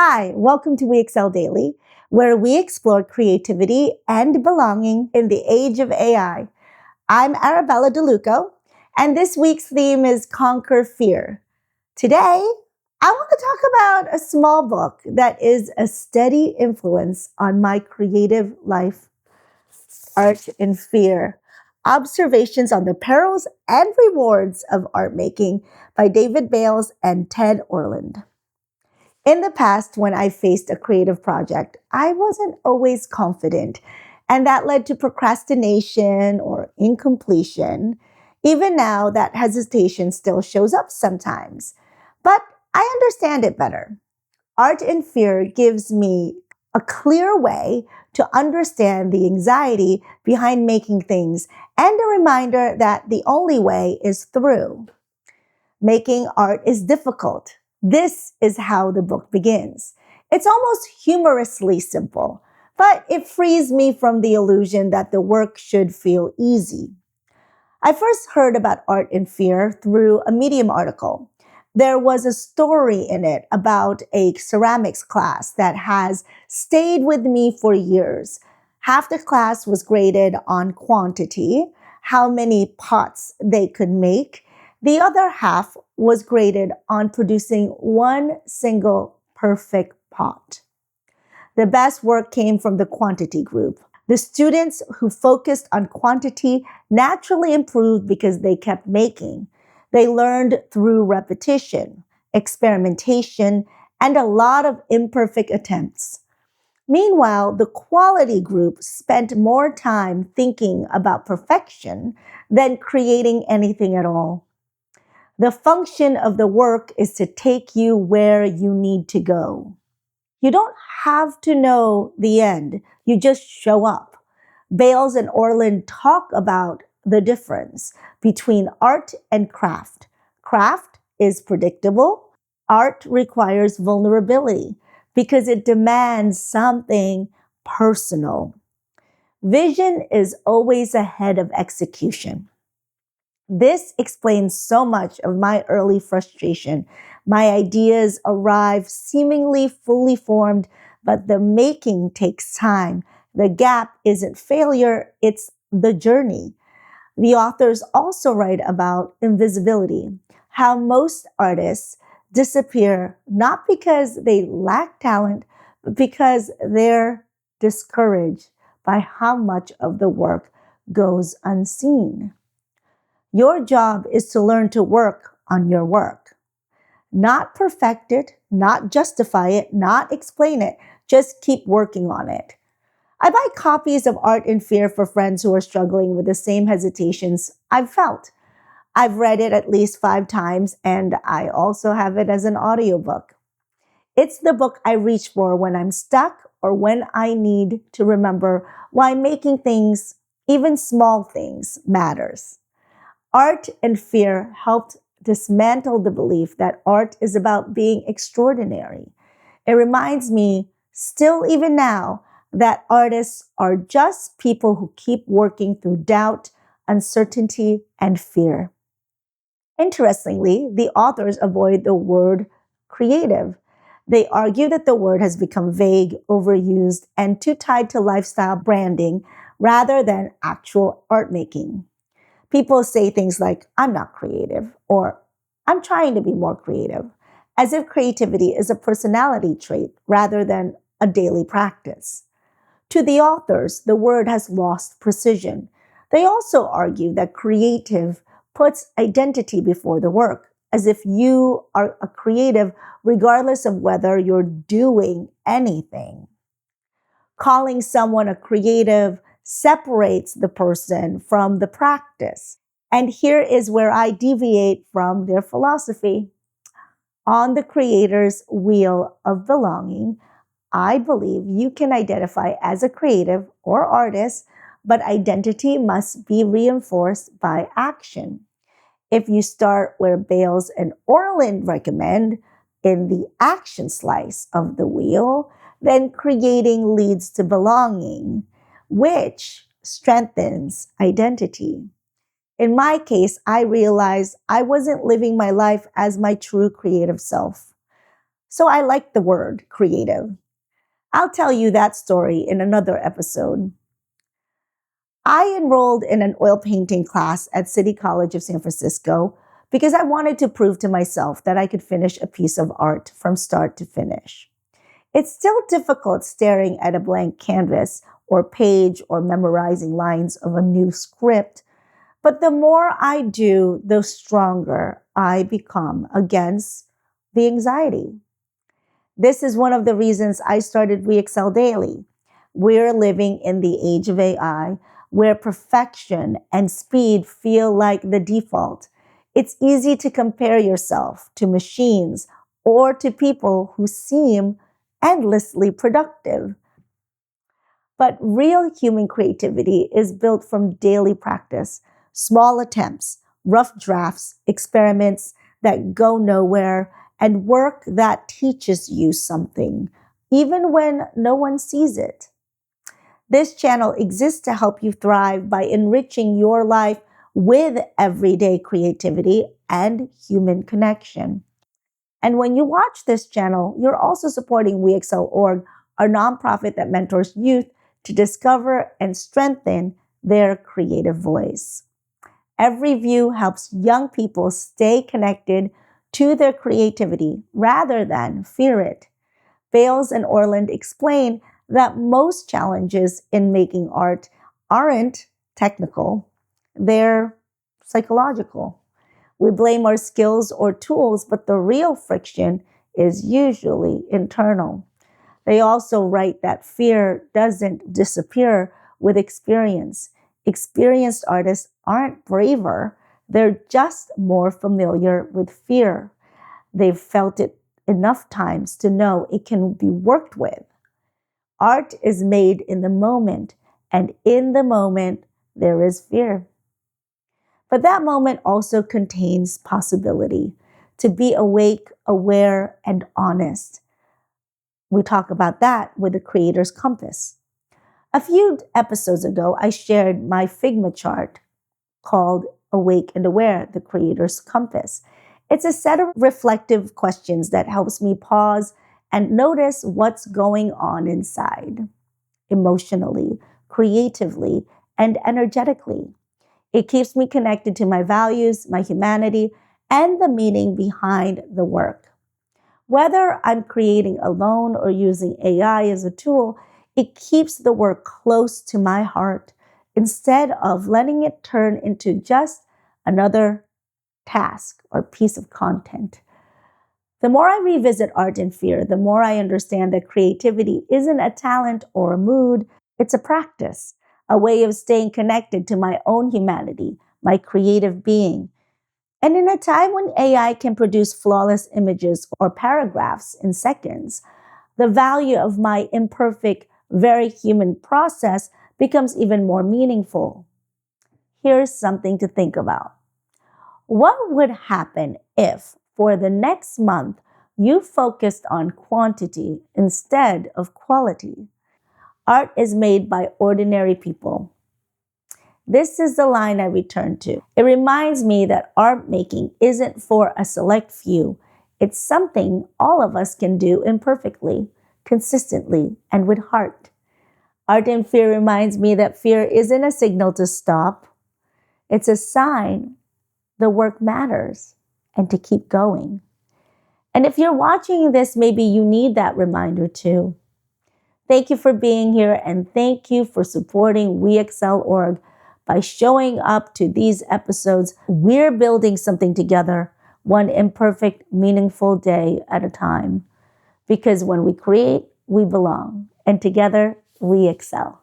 Hi, welcome to WeXL Daily, where we explore creativity and belonging in the age of AI. I'm Arabella DeLuco, and this week's theme is Conquer Fear. Today, I want to talk about a small book that is a steady influence on my creative life, Art and Fear. Observations on the Perils and Rewards of Art Making by David Bales and Ted Orland. In the past, when I faced a creative project, I wasn't always confident, and that led to procrastination or incompletion. Even now, that hesitation still shows up sometimes, but I understand it better. Art and Fear gives me a clear way to understand the anxiety behind making things and a reminder that the only way is through. Making art is difficult. This is how the book begins. It's almost humorously simple, but it frees me from the illusion that the work should feel easy. I first heard about Art and Fear through a Medium article. There was a story in it about a ceramics class that has stayed with me for years. Half the class was graded on quantity, how many pots they could make. The other half was graded on producing one single perfect pot. The best work came from the quantity group. The students who focused on quantity naturally improved because they kept making. They learned through repetition, experimentation, and a lot of imperfect attempts. Meanwhile, the quality group spent more time thinking about perfection than creating anything at all. The function of the work is to take you where you need to go. You don't have to know the end. You just show up. Bales and Orland talk about the difference between art and craft. Craft is predictable. Art requires vulnerability because it demands something personal. Vision is always ahead of execution. This explains so much of my early frustration. My ideas arrive seemingly fully formed, but the making takes time. The gap isn't failure, it's the journey. The authors also write about invisibility, how most artists disappear not because they lack talent, but because they're discouraged by how much of the work goes unseen. Your job is to learn to work on your work. Not perfect it, not justify it, not explain it. Just keep working on it. I buy copies of Art and Fear for friends who are struggling with the same hesitations I've felt. I've read it at least 5 times, and I also have it as an audiobook. It's the book I reach for when I'm stuck or when I need to remember why making things, even small things, matters. Art and Fear helped dismantle the belief that art is about being extraordinary. It reminds me, still even now, that artists are just people who keep working through doubt, uncertainty, and fear. Interestingly, the authors avoid the word creative. They argue that the word has become vague, overused, and too tied to lifestyle branding rather than actual art making. People say things like, I'm not creative, or I'm trying to be more creative, as if creativity is a personality trait rather than a daily practice. To the authors, the word has lost precision. They also argue that creative puts identity before the work, as if you are a creative regardless of whether you're doing anything. Calling someone a creative separates the person from the practice. And here is where I deviate from their philosophy. On the creator's wheel of belonging, I believe you can identify as a creative or artist, but identity must be reinforced by action. If you start where Bales and Orland recommend, in the action slice of the wheel, then creating leads to belonging, which strengthens identity. In my case, I realized I wasn't living my life as my true creative self. So I like the word creative. I'll tell you that story in another episode. I enrolled in an oil painting class at City College of San Francisco because I wanted to prove to myself that I could finish a piece of art from start to finish. It's still difficult staring at a blank canvas or page or memorizing lines of a new script, but the more I do, the stronger I become against the anxiety. This is one of the reasons I started WeXL Daily. We're living in the age of AI where perfection and speed feel like the default. It's easy to compare yourself to machines or to people who seem endlessly productive. But real human creativity is built from daily practice, small attempts, rough drafts, experiments that go nowhere, and work that teaches you something, even when no one sees it. This channel exists to help you thrive by enriching your life with everyday creativity and human connection. And when you watch this channel, you're also supporting WeXL Org, our nonprofit that mentors youth to discover and strengthen their creative voice. Every view helps young people stay connected to their creativity rather than fear it. Bales and Orland explain that most challenges in making art aren't technical, they're psychological. We blame our skills or tools, but the real friction is usually internal. They also write that fear doesn't disappear with experience. Experienced artists aren't braver, they're just more familiar with fear. They've felt it enough times to know it can be worked with. Art is made in the moment, and in the moment, there is fear. But that moment also contains possibility to be awake, aware, and honest. We talk about that with the creator's compass. A few episodes ago, I shared my Figma chart called Awake and Aware, the creator's compass. It's a set of reflective questions that helps me pause and notice what's going on inside, emotionally, creatively, and energetically. It keeps me connected to my values, my humanity, and the meaning behind the work. Whether I'm creating alone or using AI as a tool, it keeps the work close to my heart instead of letting it turn into just another task or piece of content. The more I revisit art and fear, the more I understand that creativity isn't a talent or a mood, it's a practice, a way of staying connected to my own humanity, my creative being. And in a time when AI can produce flawless images or paragraphs in seconds, the value of my imperfect, very human process becomes even more meaningful. Here's something to think about. What would happen if, for the next month, you focused on quantity instead of quality? Art is made by ordinary people. This is the line I return to. It reminds me that art making isn't for a select few. It's something all of us can do imperfectly, consistently, and with heart. Art and fear reminds me that fear isn't a signal to stop. It's a sign the work matters and to keep going. And if you're watching this, maybe you need that reminder too. Thank you for being here, and thank you for supporting WeXL Org by showing up to these episodes. We're building something together, one imperfect, meaningful day at a time. Because when we create, we belong, and together we excel.